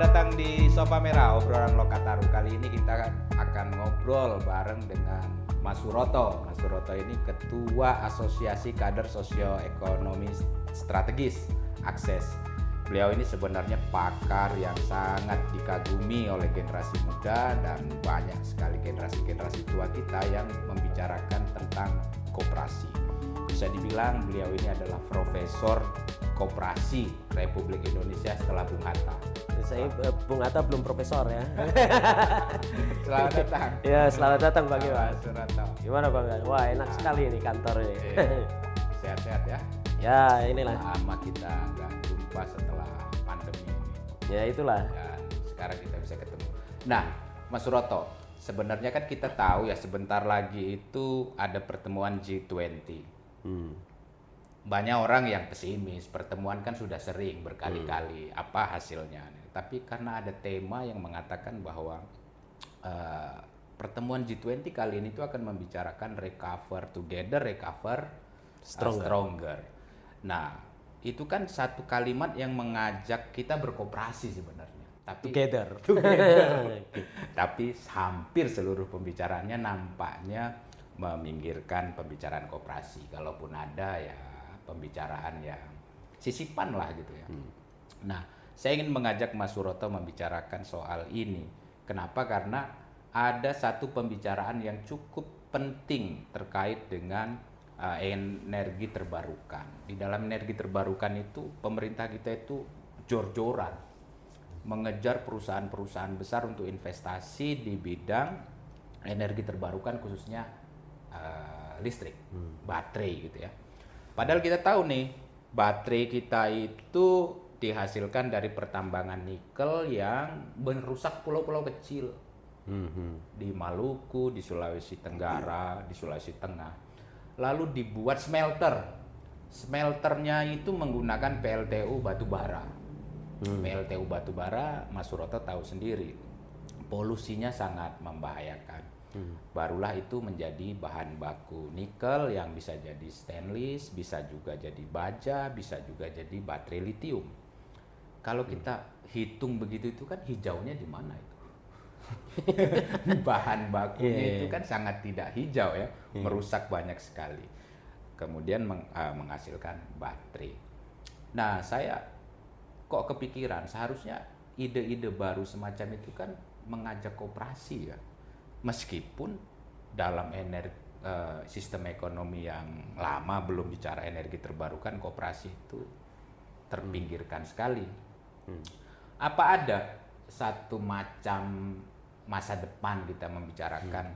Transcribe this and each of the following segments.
datang di Sofa Merah, obrolan Lokataru. Kali ini kita akan ngobrol bareng dengan Mas Suroto. Mas Suroto ini Ketua Asosiasi Kader Sosioekonomi Strategis Akses. Beliau ini sebenarnya pakar yang sangat dikagumi oleh generasi muda dan banyak sekali generasi-generasi tua kita yang membicarakan tentang koperasi. Bisa dibilang beliau ini adalah Profesor Koperasi Republik Indonesia setelah Bung Hatta. Saya Bung Hatta belum profesor ya. Selamat datang. Ya, selamat datang Bang Iwan. Suroto. Gimana Bang? Wah, enak sekali ini kantor ini. Sehat-sehat ya. Ya, inilah. Lama kita nggak jumpa setelah pandemi ini. Ya, itulah. Dan sekarang kita bisa ketemu. Nah, Mas Suroto, sebenarnya kan kita tahu ya sebentar lagi itu ada pertemuan G20. Banyak orang yang pesimis, pertemuan kan sudah sering berkali-kali, apa hasilnya. Tapi karena ada tema yang mengatakan bahwa pertemuan G20 kali ini itu akan membicarakan recover together, recover stronger. Nah, itu kan satu kalimat yang mengajak kita berkooperasi sebenarnya. Tapi Together. Tapi hampir seluruh pembicaraannya nampaknya meminggirkan pembicaraan koperasi. Kalaupun ada ya pembicaraan yang sisipan lah gitu ya. Nah, saya ingin mengajak Mas Suroto membicarakan soal ini. Kenapa? Karena ada satu pembicaraan yang cukup penting terkait dengan energi terbarukan. Di dalam energi terbarukan itu pemerintah kita itu jor-joran mengejar perusahaan-perusahaan besar untuk investasi di bidang energi terbarukan khususnya listrik, baterai gitu ya. Padahal kita tahu nih, baterai kita itu dihasilkan dari pertambangan nikel yang merusak pulau-pulau kecil di Maluku, di Sulawesi Tenggara, di Sulawesi Tengah. Lalu dibuat smelter. Smelternya itu menggunakan PLTU batubara. PLTU batubara, Mas Suroto tahu sendiri, polusinya sangat membahayakan. Barulah itu menjadi bahan baku nikel yang bisa jadi stainless, bisa juga jadi baja, bisa juga jadi baterai litium. Kalau kita hitung begitu itu kan hijaunya di mana itu? Bahan bakunya itu kan sangat tidak hijau ya, merusak banyak sekali. Kemudian menghasilkan baterai. Nah, saya kok kepikiran seharusnya ide-ide baru semacam itu kan mengajak koperasi ya. Meskipun dalam sistem ekonomi yang lama belum bicara energi terbarukan, koperasi itu terpinggirkan sekali. Apa ada satu macam masa depan kita membicarakan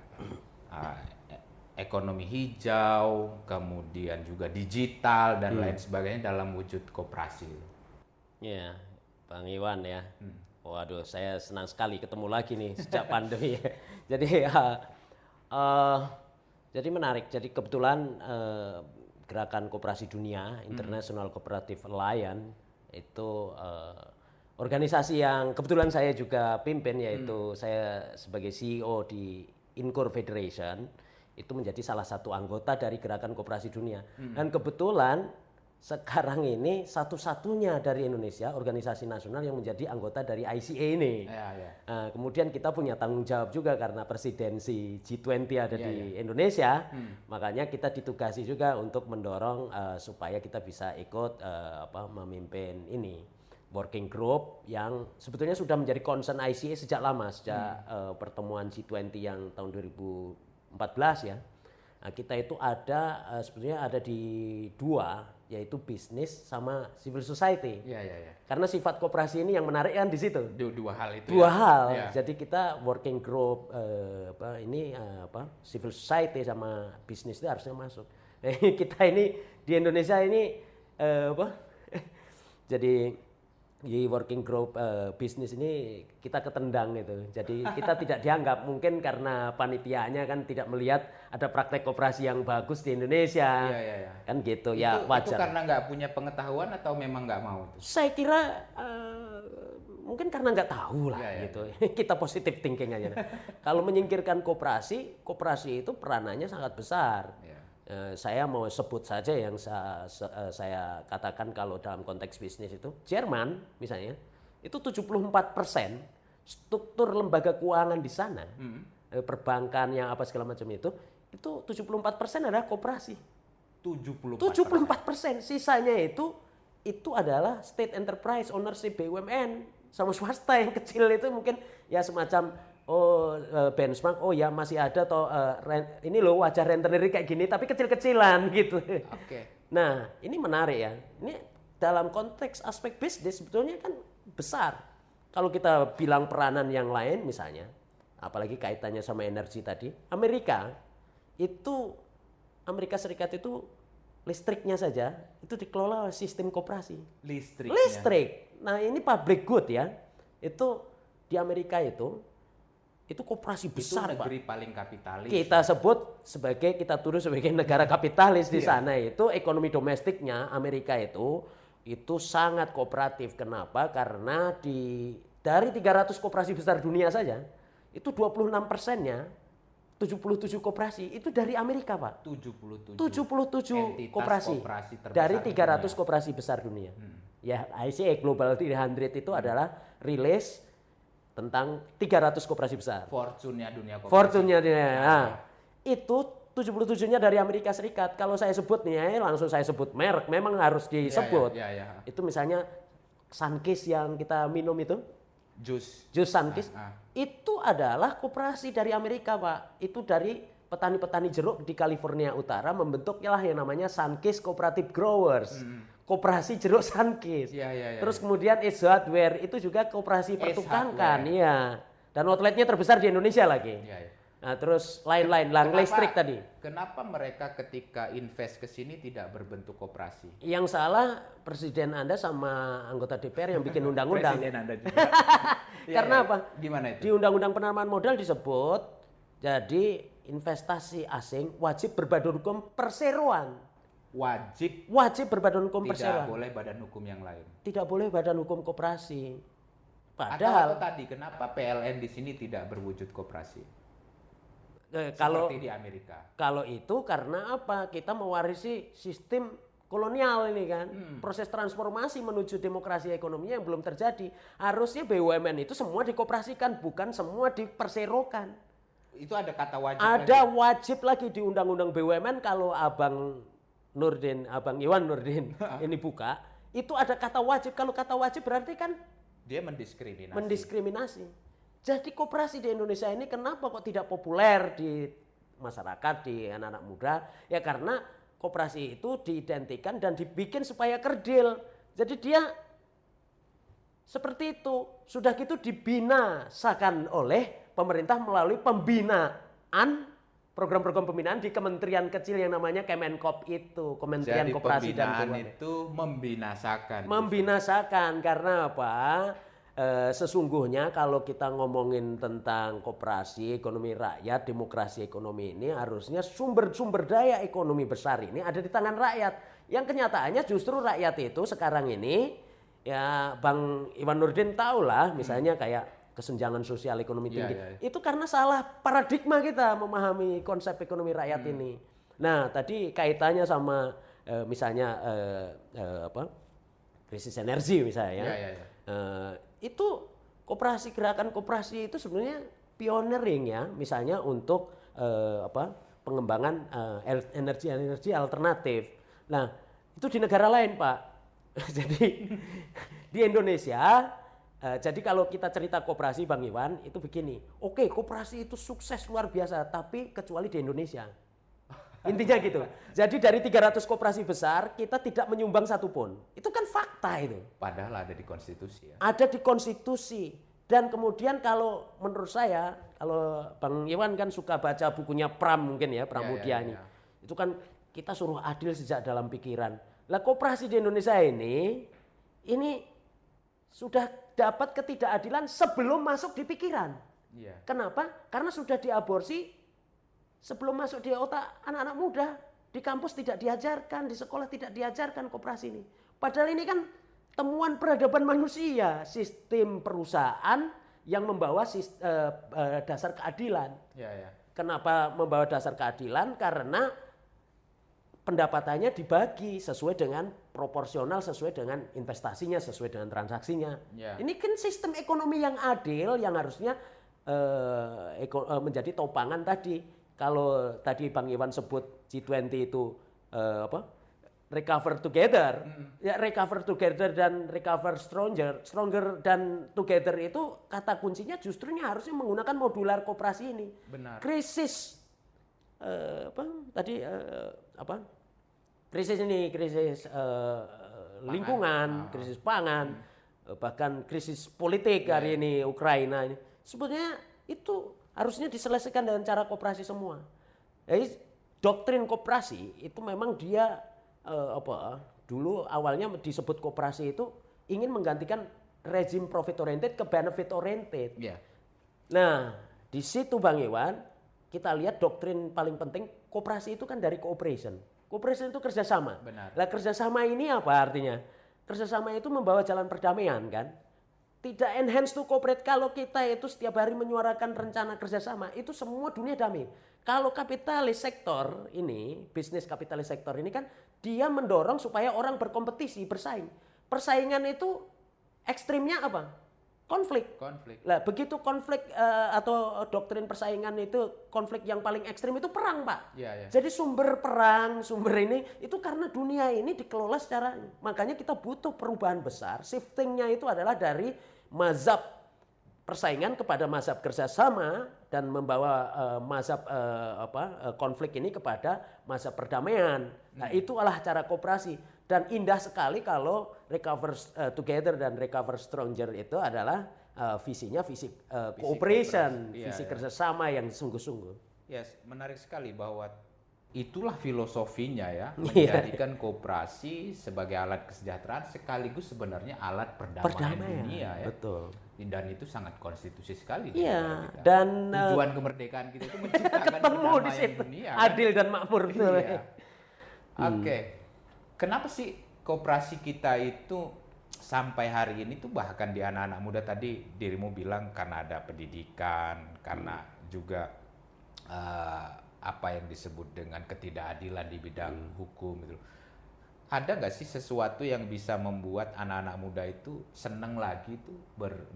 ekonomi hijau, kemudian juga digital dan lain sebagainya dalam wujud koperasi? Ya, Bang Iwan ya. Waduh, saya senang sekali ketemu lagi nih sejak pandemi. Jadi menarik. Jadi kebetulan Gerakan Koperasi Dunia, International Cooperative Alliance itu organisasi yang kebetulan saya juga pimpin, yaitu saya sebagai CEO di Incor Federation itu menjadi salah satu anggota dari Gerakan Koperasi Dunia. Dan kebetulan sekarang ini satu-satunya dari Indonesia organisasi nasional yang menjadi anggota dari ICA ini. Nah, kemudian kita punya tanggung jawab juga karena presidensi G20 ada di Indonesia, makanya kita ditugasi juga untuk mendorong supaya kita bisa ikut memimpin ini working group yang sebetulnya sudah menjadi concern ICA sejak lama, sejak pertemuan G20 yang tahun 2014 ya. Nah, kita itu ada sebetulnya ada di dua, yaitu bisnis sama civil society. Karena sifat koperasi ini yang menarik kan di situ. Dua hal itu. Dua hal. Jadi kita working group civil society sama bisnis itu harusnya masuk. Kita ini di Indonesia ini jadi di working group bisnis ini kita ketendang gitu. Jadi kita tidak dianggap, mungkin karena panitianya kan tidak melihat ada praktek koperasi yang bagus di Indonesia. Kan gitu ya, wajar. Itu karena nggak punya pengetahuan atau memang nggak mau? Saya kira mungkin karena nggak tahu lah gitu. Kita positive thinking aja. Kalau menyingkirkan koperasi itu peranannya sangat besar. Saya mau sebut saja yang saya katakan kalau dalam konteks bisnis itu Jerman misalnya itu 74% struktur lembaga keuangan di sana, perbankan yang apa segala macam itu 74% adalah koperasi. 74%. Sisanya itu adalah state enterprise, ownership BUMN sama swasta yang kecil itu mungkin ya semacam benchmark, ya masih ada atau ini loh wajah rentenir kayak gini tapi kecil-kecilan gitu. Oke. Nah, ini menarik ya. Ini dalam konteks aspek bisnis sebetulnya kan besar. Kalau kita bilang peranan yang lain misalnya, apalagi kaitannya sama energi tadi, Amerika Serikat itu listriknya saja itu dikelola oleh sistem koperasi. Listrik. Nah, ini public good ya. Itu di Amerika itu koperasi besar, itu negeri Pak. paling kapitalis. Kita tuduh sebagai negara kapitalis di sana itu ekonomi domestiknya Amerika itu sangat kooperatif. Kenapa? Karena dari 300 koperasi besar dunia saja itu 26%-nya 77 koperasi itu dari Amerika, Pak. 77 koperasi dari 300 koperasi besar dunia. Ya, ICA Global 300 itu adalah rilis tentang 300 koperasi besar. Fortune-nya dunia koperasi. Fortune-nya dunia. Nah, itu 77-nya dari Amerika Serikat. Kalau saya sebut nih, langsung saya sebut merek, memang harus disebut. Ya. Itu misalnya Sunkist yang kita minum itu. Jus Sunkist. Itu adalah koperasi dari Amerika, Pak. Itu dari petani-petani jeruk di California Utara membentuklah yang namanya Sunkist Cooperative Growers. Koperasi jeruk Sunkist. Terus kemudian Ace Hardware itu juga koperasi pertukangan, iya. Dan outletnya terbesar di Indonesia lagi. Nah, terus lain-lain, listrik tadi. Kenapa mereka ketika invest ke sini tidak berbentuk koperasi? Yang salah Presiden Anda sama anggota DPR yang bikin undang-undang. Presiden Anda juga. Karena apa? Gimana itu? Di Undang-Undang Penanaman Modal disebut, jadi investasi asing wajib berbadan hukum perseroan. Wajib berbadan hukum perseroan. Tidak boleh badan hukum yang lain. Tidak boleh badan hukum koperasi. Padahal atau tadi kenapa PLN di sini tidak berwujud koperasi? Seperti di Amerika. Kalau itu karena apa? Kita mewarisi sistem kolonial ini kan. Proses transformasi menuju demokrasi ekonominya yang belum terjadi. Harusnya BUMN itu semua dikoperasikan, bukan semua diperserokan. Itu ada kata wajib. Ada wajib lagi di Undang-Undang BUMN. Kalau Abang Iwan Nurdin ini buka, itu ada kata wajib. Kalau kata wajib berarti kan dia mendiskriminasi. Jadi koperasi di Indonesia ini kenapa kok tidak populer di masyarakat, di anak-anak muda? Ya karena koperasi itu diidentikan dan dibikin supaya kerdil. Jadi dia seperti itu. Sudah gitu dibinasakan oleh pemerintah melalui pembinaan, program-program pembinaan di kementerian kecil yang namanya Kemenkop itu, Kementerian Koperasi dan Keuangan. Itu membinasakan. Membinasakan karena apa? Sesungguhnya kalau kita ngomongin tentang koperasi, ekonomi rakyat, demokrasi ekonomi ini harusnya sumber-sumber daya ekonomi besar ini ada di tangan rakyat. Yang kenyataannya justru rakyat itu sekarang ini, ya Bang Iwan Nurdin tahu lah misalnya kayak kesenjangan sosial ekonomi tinggi. Itu karena salah paradigma kita memahami konsep ekonomi rakyat ini. Nah tadi kaitannya sama misalnya krisis energi misalnya. Itu gerakan koperasi itu sebenarnya pioneering ya, misalnya untuk pengembangan energi alternatif. Nah itu di negara lain, Pak. Jadi di Indonesia, jadi kalau kita cerita koperasi, Bang Iwan, itu begini. Oke, koperasi itu sukses luar biasa, tapi kecuali di Indonesia. Intinya gitu. Jadi dari 300 koperasi besar, kita tidak menyumbang satupun. Itu kan fakta itu. Padahal ada di konstitusi ya. Ada di konstitusi. Dan kemudian kalau menurut saya, kalau Bang Iwan kan suka baca bukunya Pram mungkin ya, Pramudia ini. Itu kan kita suruh adil sejak dalam pikiran. Lah koperasi di Indonesia ini sudah dapat ketidakadilan sebelum masuk di pikiran. Kenapa? Karena sudah diaborsi sebelum masuk di otak anak-anak muda. Di kampus tidak diajarkan, di sekolah tidak diajarkan koperasi ini. Padahal ini kan temuan peradaban manusia, sistem perusahaan yang membawa dasar keadilan. Kenapa membawa dasar keadilan? Karena pendapatannya dibagi sesuai dengan proporsional sesuai dengan investasinya, sesuai dengan transaksinya. Ya. Ini kan sistem ekonomi yang adil yang harusnya menjadi topangan tadi. Kalau tadi Bang Iwan sebut G20 itu recover together, ya recover together dan recover stronger dan together itu kata kuncinya justrunya harusnya menggunakan modular koperasi ini. Benar. Krisis krisis ini, krisis lingkungan, krisis pangan, bahkan krisis politik hari ini Ukraina ini. Sebetulnya itu harusnya diselesaikan dengan cara koperasi semua. Jadi doktrin koperasi itu memang dia dulu awalnya disebut koperasi itu ingin menggantikan rezim profit oriented ke benefit oriented. Yeah. Nah, di situ Bang Iwan, kita lihat doktrin paling penting koperasi itu kan dari cooperation. Cooperation itu kerjasama. Benar. Nah, kerjasama ini apa artinya? Kerjasama itu membawa jalan perdamaian kan? Tidak enhance to cooperate. Kalau kita itu setiap hari menyuarakan rencana kerjasama, itu semua dunia damai. Kalau kapitalis sektor ini, bisnis kapitalis sektor ini kan dia mendorong supaya orang berkompetisi, bersaing. Persaingan itu ekstrimnya apa? Konflik. Nah, begitu konflik atau doktrin persaingan itu konflik yang paling ekstrim itu perang, Pak. Ya. Jadi sumber perang, sumber ini itu karena dunia ini dikelola secara, makanya kita butuh perubahan besar. Shiftingnya itu adalah dari mazhab persaingan kepada mazhab kerjasama dan membawa mazhab konflik ini kepada mazhab perdamaian. Nah, itu adalah cara koperasi dan indah sekali kalau recover together dan recover stronger itu adalah visinya visi cooperation, visi kerjasama yang sungguh-sungguh. Yes, menarik sekali bahwa itulah filosofinya ya, menjadikan koperasi sebagai alat kesejahteraan sekaligus sebenarnya alat perdamaian dunia ya. Betul. Dan itu sangat konstitusi sekali. Iya. Dan tujuan kemerdekaan kita itu menciptakan ketemu di situ dunia, adil dan makmur. Iya. Oke. Kenapa sih koperasi kita itu sampai hari ini tuh bahkan di anak-anak muda tadi dirimu bilang karena ada pendidikan, karena juga apa yang disebut dengan ketidakadilan di bidang hukum itu. Ada nggak sih sesuatu yang bisa membuat anak-anak muda itu seneng lagi tuh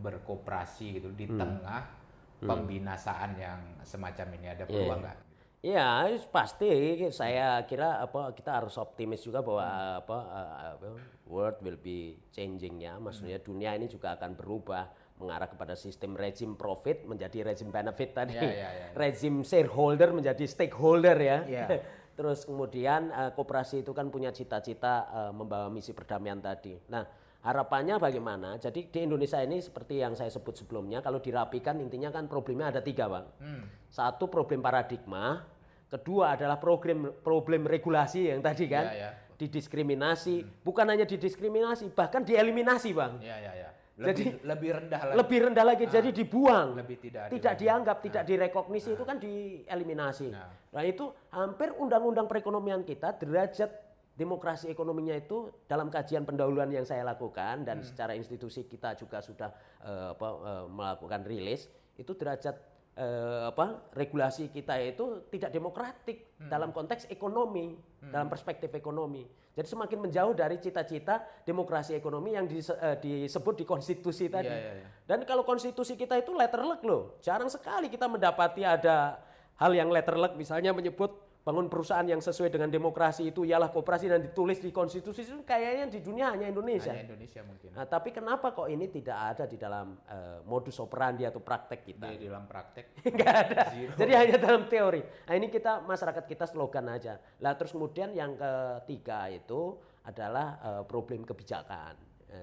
berkooperasi gitu di tengah pembinasaan yang semacam ini? Ada peluang nggak? Iya, pasti saya kira kita harus optimis juga bahwa world will be changing ya. Maksudnya dunia ini juga akan berubah mengarah kepada sistem rezim profit menjadi rezim benefit tadi. Rezim shareholder menjadi stakeholder ya. Terus kemudian koperasi itu kan punya cita-cita membawa misi perdamaian tadi. Nah, harapannya bagaimana? Jadi di Indonesia ini seperti yang saya sebut sebelumnya, kalau dirapikan intinya kan problemnya ada 3, Bang. Satu problem paradigma, kedua adalah problem regulasi yang tadi kan, didiskriminasi, bukan hanya didiskriminasi, bahkan dieliminasi, Bang. Lebih rendah lagi, jadi dibuang, tidak dianggap, tidak direkognisi, itu kan dieliminasi. Nah itu hampir undang-undang perekonomian kita, derajat demokrasi ekonominya itu dalam kajian pendahuluan yang saya lakukan dan secara institusi kita juga sudah melakukan rilis, itu derajat regulasi kita itu tidak demokratik dalam konteks ekonomi, dalam perspektif ekonomi. Jadi semakin menjauh dari cita-cita demokrasi ekonomi yang disebut di konstitusi tadi. Dan kalau konstitusi kita itu letterlek loh, jarang sekali kita mendapati ada hal yang letterlek, misalnya menyebut bangun perusahaan yang sesuai dengan demokrasi itu ialah koperasi dan ditulis di konstitusi, itu kayaknya di dunia hanya Indonesia. Hanya Indonesia mungkin. Nah, tapi kenapa kok ini tidak ada di dalam modus operandi atau praktek kita? Di dalam praktek nggak ada. Jadi hanya dalam teori. Nah, ini masyarakat kita slogan aja. Lah terus kemudian yang ketiga itu adalah problem kebijakan.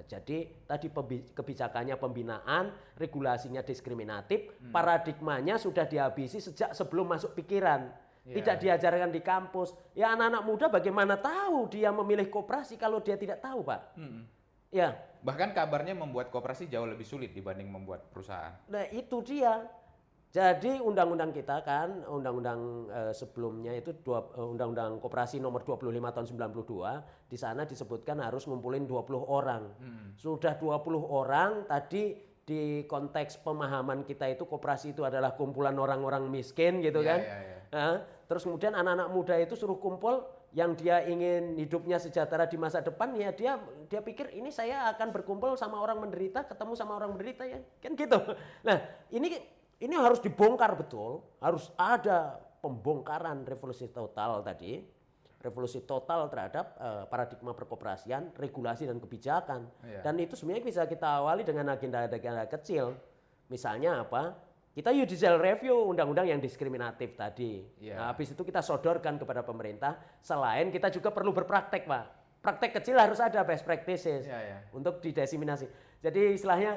Jadi tadi kebijakannya pembinaan, regulasinya diskriminatif, paradigmanya sudah dihabisi sejak sebelum masuk pikiran. Tidak diajarkan di kampus. Ya anak-anak muda bagaimana tahu dia memilih koperasi kalau dia tidak tahu, Pak? Ya. Bahkan kabarnya membuat koperasi jauh lebih sulit dibanding membuat perusahaan. Nah itu dia. Jadi undang-undang kita kan, undang-undang sebelumnya itu undang-undang koperasi nomor 25 tahun 92, di sana disebutkan harus ngumpulin 20 orang. Sudah 20 orang tadi di konteks pemahaman kita itu koperasi itu adalah kumpulan orang-orang miskin gitu kan. Terus kemudian anak-anak muda itu suruh kumpul yang dia ingin hidupnya sejahtera di masa depan, ya dia pikir ini saya akan berkumpul sama orang menderita, ketemu sama orang menderita, ya kan gitu. Nah ini harus dibongkar betul, harus ada pembongkaran revolusi total tadi, revolusi total terhadap paradigma perkoperasian, regulasi dan kebijakan. Dan itu sebenarnya bisa kita awali dengan agenda-agenda kecil, misalnya apa? Kita judicial review undang-undang yang diskriminatif tadi. Nah, habis itu kita sodorkan kepada pemerintah. Selain kita juga perlu berpraktek, Pak. Praktek kecil harus ada best practices untuk didesiminasi. Jadi istilahnya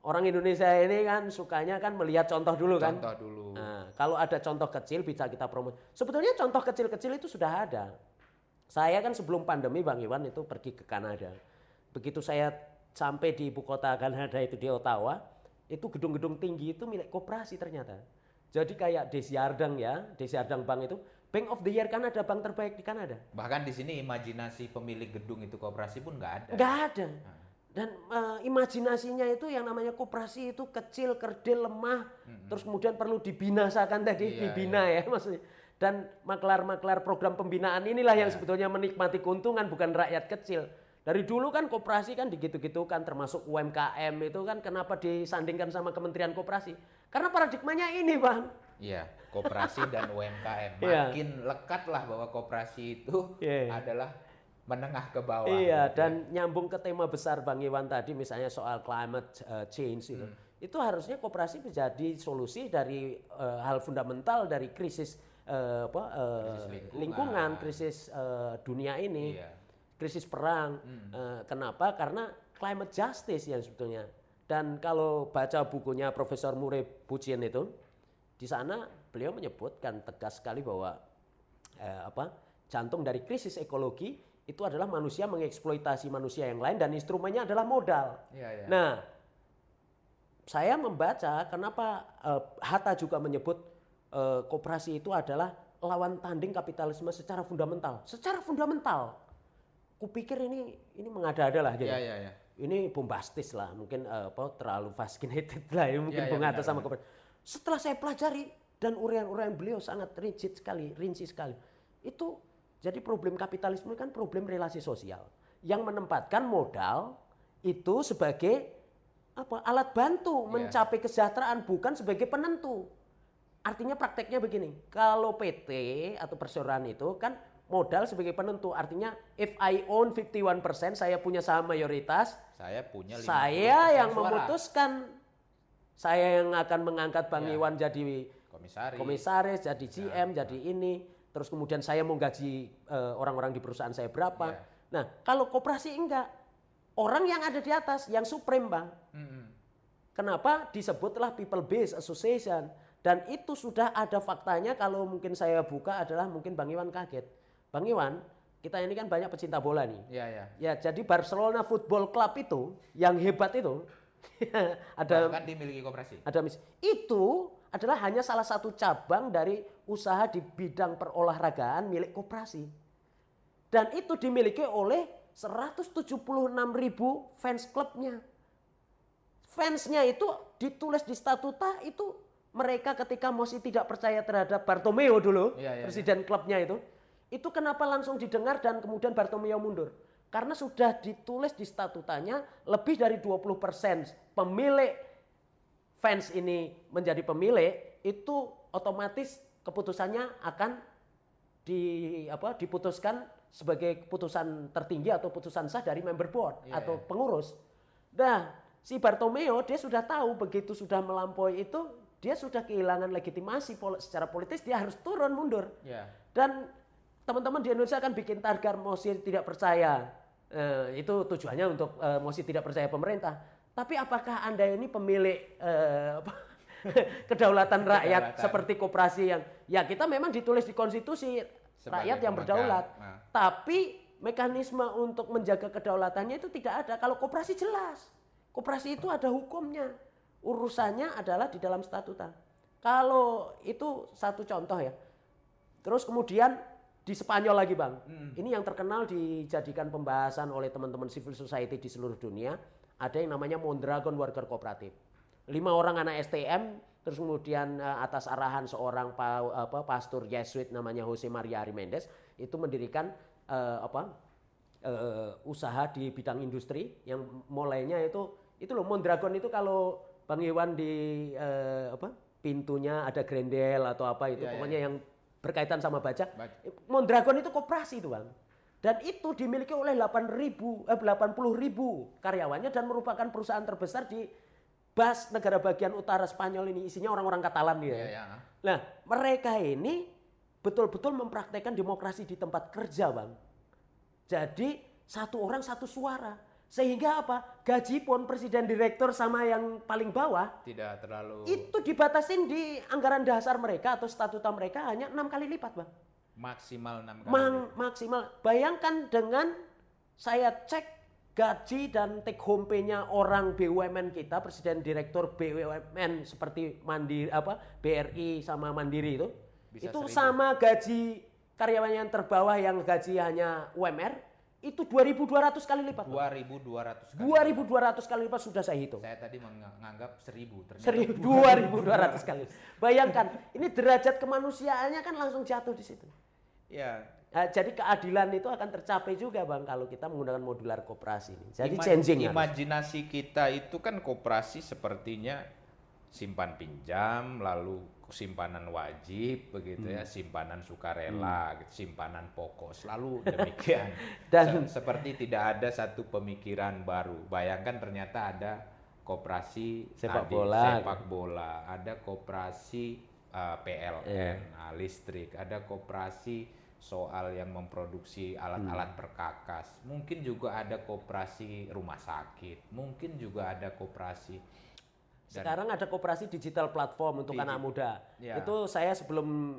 orang Indonesia ini kan sukanya kan melihat contoh dulu kan. Contoh dulu. Nah, kalau ada contoh kecil bisa kita promosi. Sebetulnya contoh kecil-kecil itu sudah ada. Saya kan sebelum pandemi Bang Iwan itu pergi ke Kanada. Begitu saya sampai di ibu kota Kanada itu di Ottawa, itu gedung-gedung tinggi itu milik koperasi ternyata. Jadi kayak Desjardins Bank itu Bank of the Year Kanada, bank terbaik di Kanada. Bahkan di sini imajinasi pemilik gedung itu koperasi pun nggak ada. Nggak ada. Dan imajinasinya itu yang namanya koperasi itu kecil, kerdil, lemah, terus kemudian perlu dibinasakan tadi, dibina ya maksudnya. Dan maklar-maklar program pembinaan inilah yang sebetulnya menikmati keuntungan, bukan rakyat kecil. Dari dulu kan koperasi kan digitu-gitu kan, termasuk UMKM itu kan kenapa disandingkan sama Kementerian Koperasi? Karena paradigmanya ini, Bang. Iya, koperasi dan UMKM. Makin lekat lah bahwa koperasi itu adalah menengah ke bawah. Iya, gitu. Dan nyambung ke tema besar Bang Iwan tadi, misalnya soal climate change itu. Itu harusnya koperasi menjadi solusi dari hal fundamental dari krisis lingkungan, krisis dunia ini. Krisis perang. Kenapa? Karena climate justice yang sebetulnya. Dan kalau baca bukunya Profesor Murray Bookchin itu, di sana beliau menyebutkan tegas sekali bahwa jantung dari krisis ekologi itu adalah manusia mengeksploitasi manusia yang lain dan instrumennya adalah modal. Nah, saya membaca kenapa Hatta juga menyebut koperasi itu adalah lawan tanding kapitalisme secara fundamental. Secara fundamental. Kupikir ini mengada-ada lah gitu. Ini bombastis lah, mungkin terlalu fascinated lah ya, mungkin Bung Hatta sama koperasi. Setelah saya pelajari dan uraian-uraian beliau sangat rinci sekali. Itu jadi problem kapitalisme kan problem relasi sosial yang menempatkan modal itu sebagai alat bantu mencapai kesejahteraan, bukan sebagai penentu. Artinya prakteknya begini, kalau PT atau perseroan itu kan modal sebagai penentu, artinya if I own 51%, saya punya saham mayoritas, saya punya 50% saya yang suara. Memutuskan, saya yang akan mengangkat Bang Iwan jadi komisaris, jadi GM, jadi ini, terus kemudian saya mau gaji orang-orang di perusahaan saya berapa. Nah, kalau koperasi enggak, orang yang ada di atas, yang supreme Bang. Kenapa disebutlah people based association? Dan itu sudah ada faktanya, kalau mungkin saya buka adalah mungkin Bang Iwan kaget. Bang Iwan, kita ini kan banyak pecinta bola nih. Ya, jadi Barcelona Football Club itu yang hebat itu ada bahkan dimiliki koperasi. Itu adalah hanya salah satu cabang dari usaha di bidang perolahragaan milik koperasi. Dan itu dimiliki oleh 176.000 fans klubnya. Fansnya itu ditulis di statuta itu mereka ketika masih tidak percaya terhadap Bartomeu dulu, presiden klubnya itu kenapa langsung didengar dan kemudian Bartomeu mundur? Karena sudah ditulis di statutanya lebih dari 20% pemilik fans ini menjadi pemilik, itu otomatis keputusannya akan diputuskan sebagai keputusan tertinggi atau putusan sah dari member board atau pengurus. Nah, si Bartomeu dia sudah tahu begitu sudah melampaui itu, dia sudah kehilangan legitimasi secara politis, dia harus turun mundur. Dan teman-teman di Indonesia kan bikin tagar mosi tidak percaya. Itu tujuannya untuk mosi tidak percaya pemerintah. Tapi apakah Anda ini pemilik kedaulatan rakyat seperti koperasi yang ya kita memang ditulis di konstitusi rakyat yang berdaulat. Tapi mekanisme untuk menjaga kedaulatannya itu tidak ada. Kalau koperasi jelas. Koperasi itu ada hukumnya. Urusannya adalah di dalam statuta. Kalau itu satu contoh ya. Terus kemudian di Spanyol lagi Bang. Ini yang terkenal dijadikan pembahasan oleh teman-teman civil society di seluruh dunia. Ada yang namanya Mondragon Worker Cooperative. orang anak STM, terus kemudian atas arahan seorang pastor Yesuit namanya Jose Maria Arimendes itu mendirikan usaha di bidang industri yang mulainya itu loh Mondragon itu kalau Bang Iwan di pintunya ada grendel atau apa itu pokoknya yang berkaitan sama baja. Mondragon itu koperasi itu Bang. Dan itu dimiliki oleh 80.000 karyawannya dan merupakan perusahaan terbesar di Bas, negara bagian utara Spanyol ini, isinya orang-orang Katalan dia. Nah, mereka ini betul-betul mempraktekkan demokrasi di tempat kerja, Bang. Jadi, satu orang satu suara. Sehingga apa? Gaji pun presiden direktur sama yang paling bawah tidak terlalu itu dibatasin di anggaran dasar mereka atau statuta mereka hanya 6 kali lipat, Bang. Maksimal 6 kali. Maksimal. Bayangkan dengan saya cek gaji dan take home pay-nya orang BUMN kita, presiden direktur BUMN seperti BRI sama Mandiri itu. Bisa itu 1.000. Sama gaji karyawan yang terbawah yang gaji hanya UMR itu 2.200 kali lipat. 2.200 kali. 2.200 kali lipat sudah saya hitung. Saya tadi menganggap 1.000. 2.200 kali. Bayangkan, ini derajat kemanusiaannya kan langsung jatuh di situ. Ya. Nah, jadi keadilan itu akan tercapai juga Bang kalau kita menggunakan modular koperasi. Jadi changing. Imajinasi kita itu kan koperasi sepertinya simpan pinjam, lalu simpanan wajib begitu ya, simpanan sukarela, simpanan pokok, selalu demikian. Dan seperti tidak ada satu pemikiran baru. Bayangkan ternyata ada koperasi sepak bola, ada koperasi PLN, listrik, ada koperasi soal yang memproduksi alat-alat perkakas, mungkin juga ada koperasi rumah sakit, mungkin juga ada koperasi. Sekarang ada koperasi digital platform untuk anak muda. Ya. Itu saya sebelum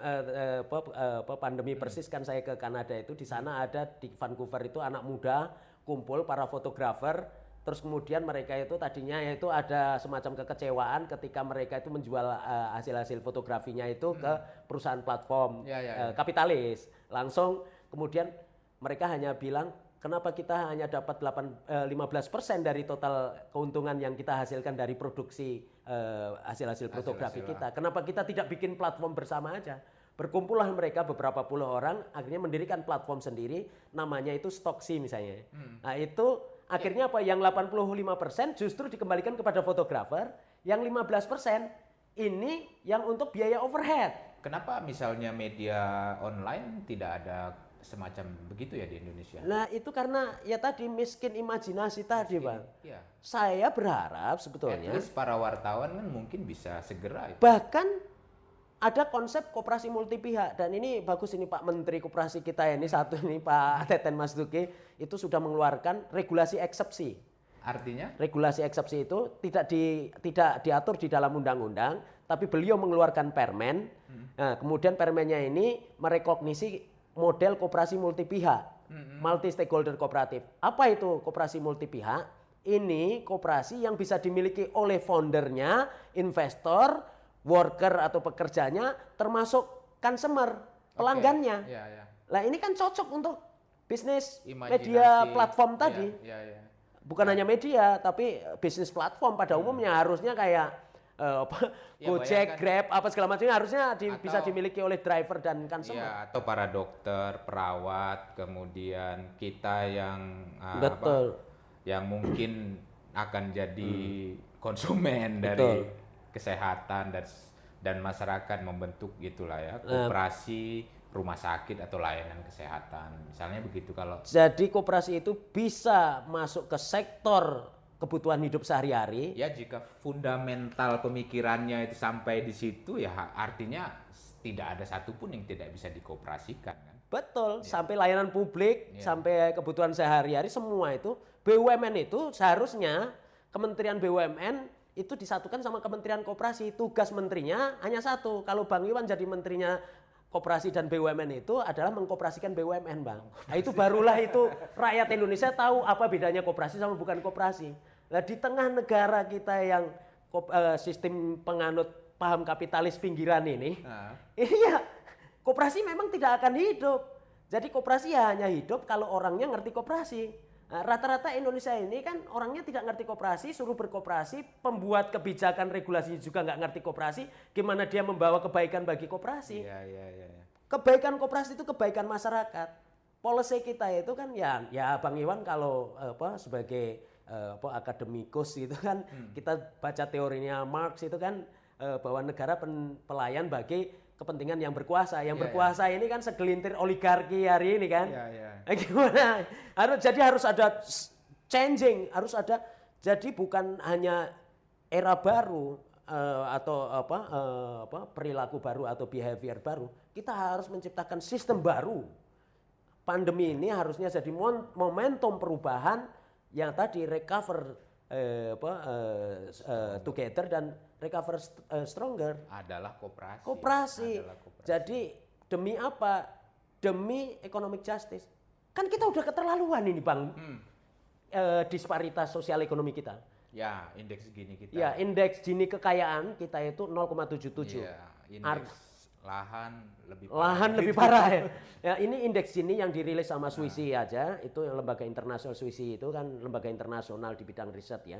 pandemi persis kan saya ke Kanada itu, di sana ada di Vancouver itu anak muda kumpul para fotografer. Terus kemudian mereka itu tadinya itu ada semacam kekecewaan ketika mereka itu menjual hasil-hasil fotografinya itu ke perusahaan platform kapitalis. Langsung kemudian mereka hanya bilang, kenapa kita hanya dapat 15% dari total keuntungan yang kita hasilkan dari produksi hasil-hasil fotografi kita. Kenapa kita tidak bikin platform bersama aja? Berkumpullah mereka beberapa puluh orang, akhirnya mendirikan platform sendiri, namanya itu Stocksy misalnya. Nah itu akhirnya apa? Yang 85% justru dikembalikan kepada fotografer, yang 15% ini yang untuk biaya overhead. Kenapa misalnya media online tidak ada semacam begitu ya di Indonesia? Nah itu karena ya tadi miskin imajinasi tadi Bang. Ya. Saya berharap sebetulnya. At least para wartawan kan mungkin bisa segera. Itu. Bahkan ada konsep koperasi multi pihak dan ini bagus ini Pak Menteri Koperasi kita ini satu ini Pak Teten Mas Duki itu sudah mengeluarkan regulasi eksepsi. Artinya? Regulasi eksepsi itu tidak diatur di dalam undang-undang, tapi beliau mengeluarkan permen. Nah, kemudian permennya ini merekognisi model koperasi multi pihak, multi stakeholder kooperatif. Apa itu koperasi multi pihak? Ini koperasi yang bisa dimiliki oleh foundernya, investor, worker atau pekerjanya, termasuk consumer, pelanggannya. Nah ini kan cocok untuk bisnis media platform tadi. Bukan hanya media, tapi bisnis platform pada umumnya harusnya kayak Gojek, Grab, apa segala macamnya harusnya bisa dimiliki oleh driver dan consumer. Ya, atau para dokter, perawat, kemudian kita yang yang mungkin akan jadi konsumen dari kesehatan dan masyarakat membentuk gitulah ya koperasi rumah sakit atau layanan kesehatan misalnya begitu. Kalau jadi koperasi itu bisa masuk ke sektor kebutuhan hidup sehari-hari ya, jika fundamental pemikirannya itu sampai di situ ya artinya tidak ada satupun yang tidak bisa dikoperasikan kan. Betul ya. Sampai layanan publik sampai kebutuhan sehari-hari semua itu BUMN itu seharusnya Kementerian BUMN itu disatukan sama Kementerian Koperasi. Tugas menterinya hanya satu. Kalau Bang Iwan jadi menterinya Koperasi dan BUMN itu adalah mengkoperasikan BUMN, Bang. Nah, itu barulah itu rakyat Indonesia tahu apa bedanya koperasi sama bukan koperasi. Nah, di tengah negara kita yang sistem penganut paham kapitalis pinggiran ini ya koperasi memang tidak akan hidup. Jadi koperasi ya hanya hidup kalau orangnya ngerti koperasi. Rata-rata Indonesia ini kan orangnya tidak ngerti koperasi, suruh berkoperasi, pembuat kebijakan regulasi juga nggak ngerti koperasi, gimana dia membawa kebaikan bagi koperasi. Iya. Kebaikan koperasi itu kebaikan masyarakat. Policy kita itu kan ya Bang Iwan kalau sebagai akademikus itu kan kita baca teorinya Marx itu kan bahwa negara pelayan bagi kepentingan yang berkuasa. Yang berkuasa ini kan segelintir oligarki hari ini kan. Gimana? Harus ada changing, harus ada. Jadi bukan hanya era baru atau perilaku baru atau behavior baru. Kita harus menciptakan sistem baru. Pandemi ini harusnya jadi momentum perubahan yang tadi recover together dan recover stronger adalah koperasi. Koperasi. Jadi demi apa? Demi economic justice. Kan kita udah keterlaluan ini Bang. Disparitas sosial ekonomi kita. Ya, indeks Gini kita. Ya, indeks Gini kekayaan kita itu 0,77. Ya, indeks lahan lebih parah ya. Ya, ini indeks Gini yang dirilis sama Swissy aja, itu yang lembaga internasional Swissy itu kan lembaga internasional di bidang riset ya.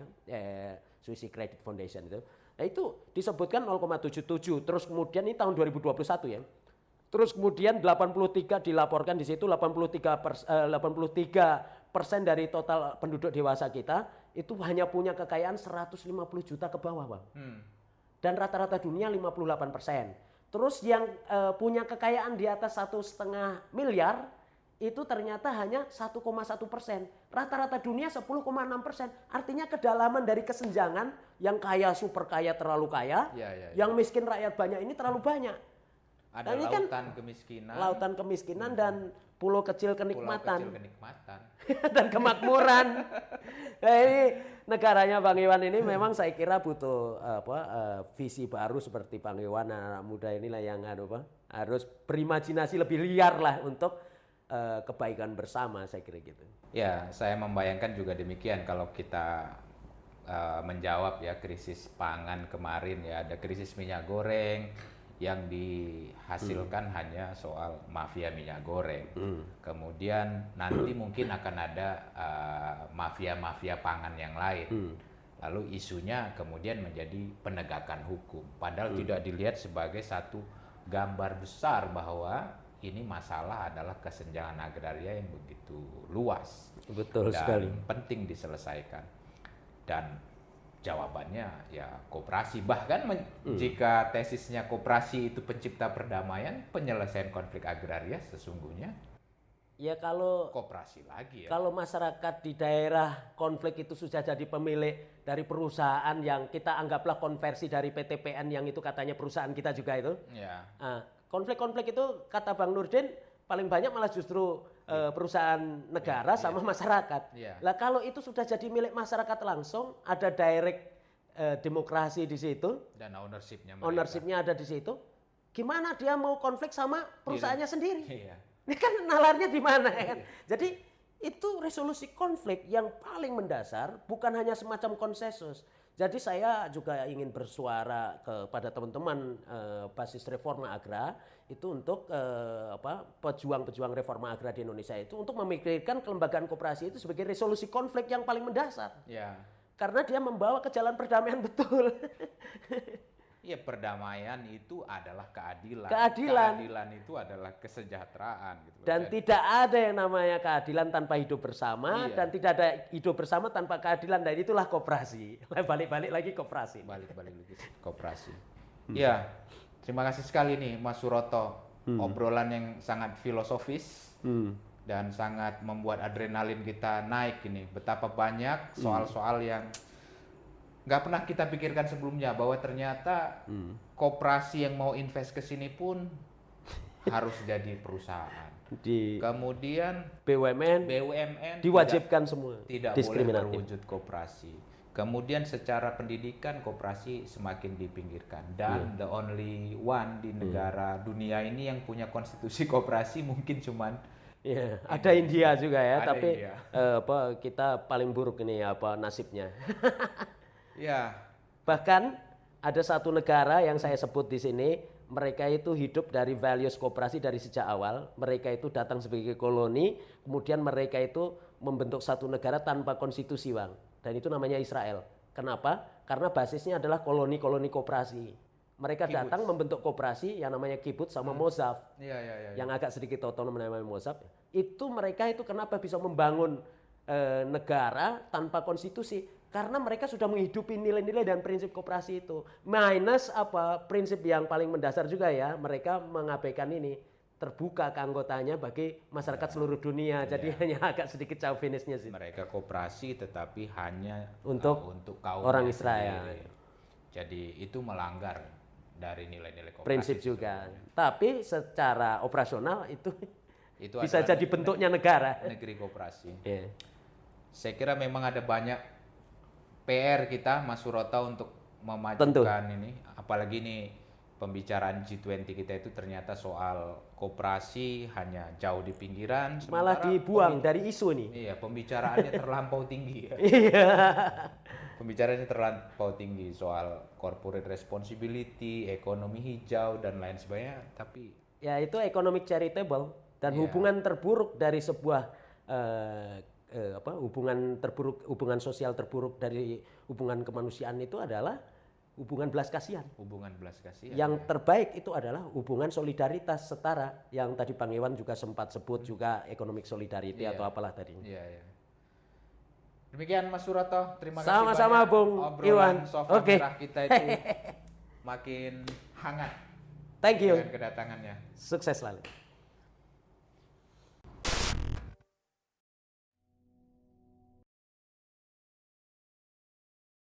Swissy Credit Foundation itu. Nah, itu disebutkan 0,77. Terus kemudian ini tahun 2021 ya. Terus kemudian 83 dilaporkan di situ 83% dari total penduduk dewasa kita itu hanya punya kekayaan 150 juta ke bawah, Bang. Dan rata-rata dunia 58%. Terus yang punya kekayaan di atas 1,5 miliar itu ternyata hanya 1,1%. Rata-rata dunia 10,6%. Artinya kedalaman dari kesenjangan yang kaya super kaya terlalu kaya, yang miskin rakyat banyak ini terlalu banyak. Ada lautan kemiskinan. Lautan kemiskinan dan pulau kecil kenikmatan. Dan kemakmuran. Nah, ini negaranya Bang Iwan ini memang saya kira butuh visi baru seperti Bang Iwan, anak muda inilah yang harus berimajinasi lebih liar lah untuk kebaikan bersama, saya kira gitu. Ya, saya membayangkan juga demikian kalau kita menjawab ya krisis pangan kemarin ya, ada krisis minyak goreng yang dihasilkan hanya soal mafia minyak goreng. Kemudian nanti mungkin akan ada mafia-mafia pangan yang lain. Lalu isunya kemudian menjadi penegakan hukum. Padahal tidak dilihat sebagai satu gambar besar bahwa ini masalah adalah kesenjangan agraria yang begitu luas. Betul dan sekali. penting diselesaikan. Dan jawabannya ya koperasi. Bahkan jika tesisnya koperasi itu pencipta perdamaian, penyelesaian konflik agraria sesungguhnya ya kalau koperasi lagi ya. Kalau masyarakat di daerah konflik itu sudah jadi pemilik dari perusahaan yang kita anggaplah konversi dari PTPN yang itu katanya perusahaan kita juga itu. Ya. Konflik-konflik itu kata Bang Nurdin paling banyak malah justru perusahaan negara sama masyarakat. Lah kalau itu sudah jadi milik masyarakat langsung, ada direct demokrasi di situ dan ownership-nya ada di situ. Gimana dia mau konflik sama perusahaannya sendiri? Ini kan nalarnya di mana kan? Jadi itu resolusi konflik yang paling mendasar, bukan hanya semacam konsensus. Jadi saya juga ingin bersuara kepada teman-teman basis reforma agra itu untuk pejuang-pejuang reforma agra di Indonesia itu untuk memikirkan kelembagaan koperasi itu sebagai resolusi konflik yang paling mendasar. Ya. Karena dia membawa ke jalan perdamaian betul. Iya, perdamaian itu adalah keadilan. Keadilan itu adalah kesejahteraan gitu. Dan tidak ada yang namanya keadilan tanpa hidup bersama dan tidak ada hidup bersama tanpa keadilan, dan itulah koperasi. Balik-balik lagi koperasi. Balik-balik lagi koperasi. Ya, terima kasih sekali nih Mas Suroto. Obrolan yang sangat filosofis dan sangat membuat adrenalin kita naik ini. Betapa banyak soal-soal yang nggak pernah kita pikirkan sebelumnya, bahwa ternyata koperasi yang mau invest ke sini pun harus jadi perusahaan. Kemudian BUMN diwajibkan semua. Tidak boleh berwujud koperasi. Kemudian secara pendidikan koperasi semakin dipinggirkan, dan the only one di negara dunia ini yang punya konstitusi koperasi mungkin cuman ada India juga ya, tapi kita paling buruk ini nasibnya. Ya. Bahkan ada satu negara yang saya sebut di sini, mereka itu hidup dari values koperasi dari sejak awal. Mereka itu datang sebagai koloni, kemudian mereka itu membentuk satu negara tanpa konstitusi, Bang. Dan itu namanya Israel. Kenapa? Karena basisnya adalah koloni-koloni koperasi. Mereka datang membentuk koperasi yang namanya kibbutz sama mozaf. Yang agak sedikit otonom namanya mozaf. Itu mereka itu kenapa bisa membangun negara tanpa konstitusi? Karena mereka sudah menghidupi nilai-nilai dan prinsip koperasi itu. Minus prinsip yang paling mendasar juga ya, mereka mengabaikan ini. Terbuka ke anggotanya bagi masyarakat seluruh dunia. Jadi hanya agak sedikit chauvinisnya sih. Mereka koperasi tetapi hanya untuk kaum orang Israel. Sendiri. Jadi itu melanggar dari nilai-nilai koperasi. Prinsip juga. Tapi secara operasional itu bisa jadi bentuknya negara. Negeri koperasi. Yeah. Saya kira memang ada banyak PR kita, Mas Suroto, untuk memajukan ini. Apalagi ini pembicaraan G20 kita itu ternyata soal koperasi hanya jauh di pinggiran. Malah dibuang dari isu nih. Iya, pembicaraannya terlampau tinggi. Iya. Pembicaraannya terlampau tinggi soal corporate responsibility, ekonomi hijau, dan lain sebagainya. Tapi ya itu economic charitable. Dan hubungan terburuk dari sebuah hubungan sosial terburuk dari hubungan kemanusiaan itu adalah hubungan belas kasihan. Hubungan belas kasihan. Yang terbaik itu adalah hubungan solidaritas setara. Yang tadi Bang Iwan juga sempat sebut juga economic solidarity atau apalah tadi. Iya. Demikian Mas Suroto, terima kasih sama-sama Bung Iwan. Oke. Kita itu makin hangat. Thank you. Dengan kedatangannya. Sukses selalu.